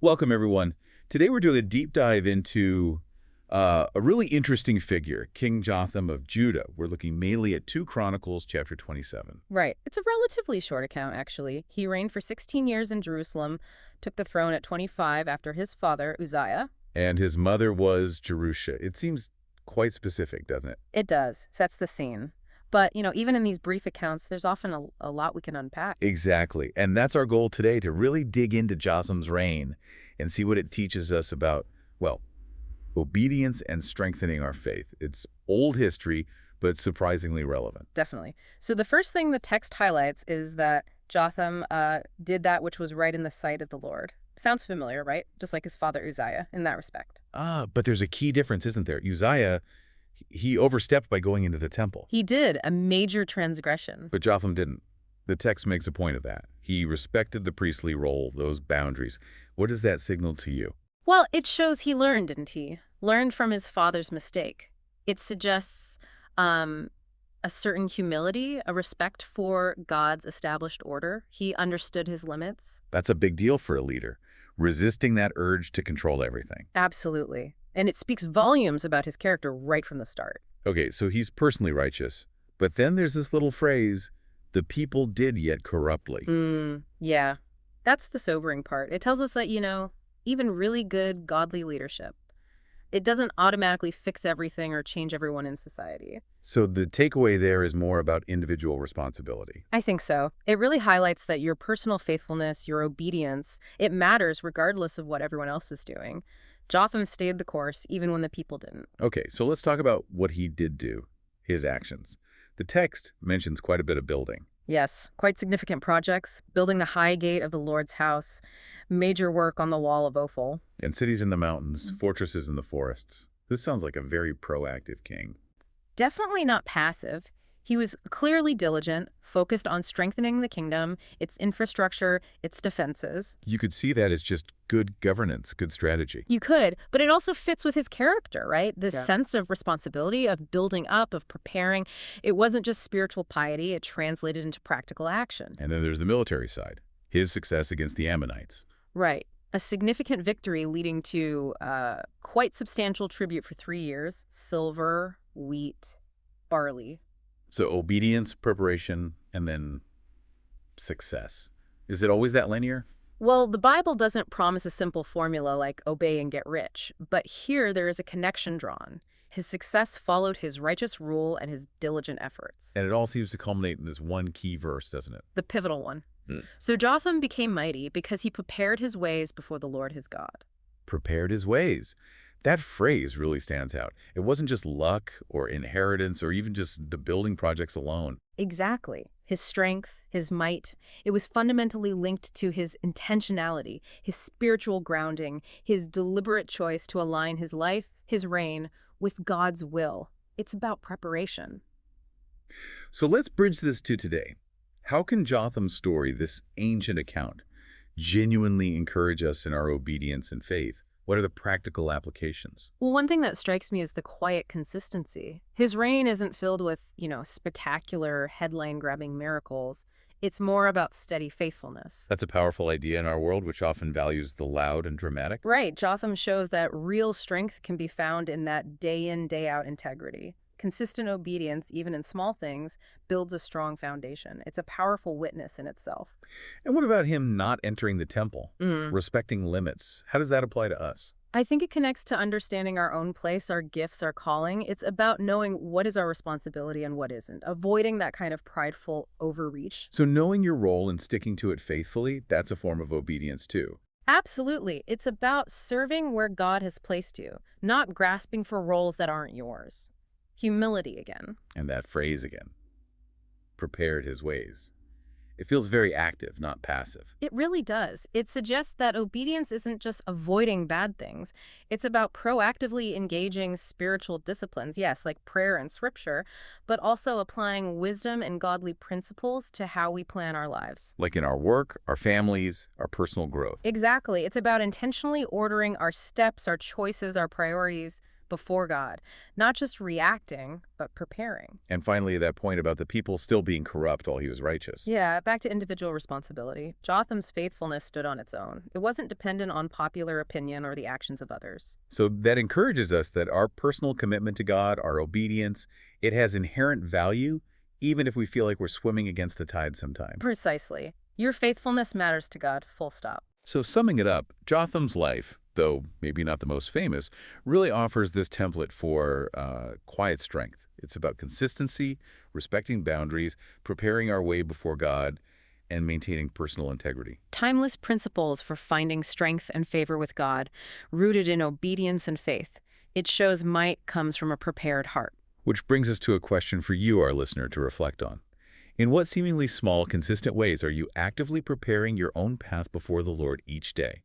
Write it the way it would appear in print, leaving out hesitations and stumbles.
Welcome, everyone. Today we're doing a deep dive into a really interesting figure, King Jotham of Judah. We're looking mainly at 2 Chronicles, chapter 27. Right. It's a relatively short account, actually. He reigned for 16 years in Jerusalem, took the throne at 25 after his father, Uzziah. And his mother was Jerusha. It seems quite specific, doesn't it? It does. Sets the scene. But, even in these brief accounts, there's often a lot we can unpack. Exactly. And that's our goal today, to really dig into Jotham's reign and see what it teaches us about, well, obedience and strengthening our faith. It's old history, but surprisingly relevant. Definitely. So the first thing the text highlights is that Jotham did that which was right in the sight of the Lord. Sounds familiar, right? Just like his father Uzziah in that respect. But there's a key difference, isn't there? Uzziah, he overstepped by going into the temple. He did a major transgression. But Jotham didn't. The text makes a point of that. He respected the priestly role, those boundaries. What does that signal to you? Well, it shows he learned, didn't he? Learned from his father's mistake. It suggests a certain humility, a respect for God's established order. He understood his limits. That's a big deal for a leader, resisting that urge to control everything. Absolutely. And it speaks volumes about his character right from the start. Okay, so he's personally righteous. But then there's this little phrase, the people did yet corruptly. Yeah. That's the sobering part. It tells us that, even really good, godly leadership, it doesn't automatically fix everything or change everyone in society. So the takeaway there is more about individual responsibility. I think so. It really highlights that your personal faithfulness, your obedience, it matters regardless of what everyone else is doing. Jotham stayed the course even when the people didn't. Okay, so let's talk about what he did do, his actions. The text mentions quite a bit of building. Yes, quite significant projects, building the high gate of the Lord's house, major work on the wall of Ophel. And cities in the mountains, fortresses in the forests. This sounds like a very proactive king. Definitely not passive. He was clearly diligent, focused on strengthening the kingdom, its infrastructure, its defenses. You could see that as just good governance, good strategy. You could, but it also fits with his character, right? This sense of responsibility, of building up, of preparing. It wasn't just spiritual piety, it translated into practical action. And then there's the military side, his success against the Ammonites. Right. A significant victory leading to quite substantial tribute for 3 years: silver, wheat, barley. So obedience, preparation, and then success. Is it always that linear? Well, the Bible doesn't promise a simple formula like obey and get rich, but here there is a connection drawn. His success followed his righteous rule and his diligent efforts. And it all seems to culminate in this one key verse, doesn't it? The pivotal one. So Jotham became mighty because he prepared his ways before the Lord his God. Prepared his ways. That phrase really stands out. It wasn't just luck or inheritance or even just the building projects alone. Exactly. His strength, his might, it was fundamentally linked to his intentionality, his spiritual grounding, his deliberate choice to align his life, his reign, with God's will. It's about preparation. So let's bridge this to today. How can Jotham's story, this ancient account, genuinely encourage us in our obedience and faith? What are the practical applications? Well, one thing that strikes me is the quiet consistency. His reign isn't filled with, spectacular headline-grabbing miracles. It's more about steady faithfulness. That's a powerful idea in our world, which often values the loud and dramatic. Right. Jotham shows that real strength can be found in that day-in, day-out integrity. Consistent obedience, even in small things, builds a strong foundation. It's a powerful witness in itself. And what about him not entering the temple, respecting limits? How does that apply to us? I think it connects to understanding our own place, our gifts, our calling. It's about knowing what is our responsibility and what isn't, avoiding that kind of prideful overreach. So knowing your role and sticking to it faithfully, that's a form of obedience too. Absolutely. It's about serving where God has placed you, not grasping for roles that aren't yours. Humility again. And that phrase again, prepared his ways. It feels very active, not passive. It really does. It suggests that obedience isn't just avoiding bad things. It's about proactively engaging spiritual disciplines, yes, like prayer and scripture, but also applying wisdom and godly principles to how we plan our lives. Like in our work, our families, our personal growth. Exactly. It's about intentionally ordering our steps, our choices, our priorities, before God, not just reacting, but preparing. And finally, that point about the people still being corrupt while he was righteous. Yeah, back to individual responsibility. Jotham's faithfulness stood on its own. It wasn't dependent on popular opinion or the actions of others. So that encourages us that our personal commitment to God, our obedience, it has inherent value, even if we feel like we're swimming against the tide sometimes. Precisely. Your faithfulness matters to God, full stop. So summing it up, Jotham's life, though maybe not the most famous, really offers this template for quiet strength. It's about consistency, respecting boundaries, preparing our way before God, and maintaining personal integrity. Timeless principles for finding strength and favor with God, rooted in obedience and faith. It shows might comes from a prepared heart. Which brings us to a question for you, our listener, to reflect on. In what seemingly small, consistent ways are you actively preparing your own path before the Lord each day?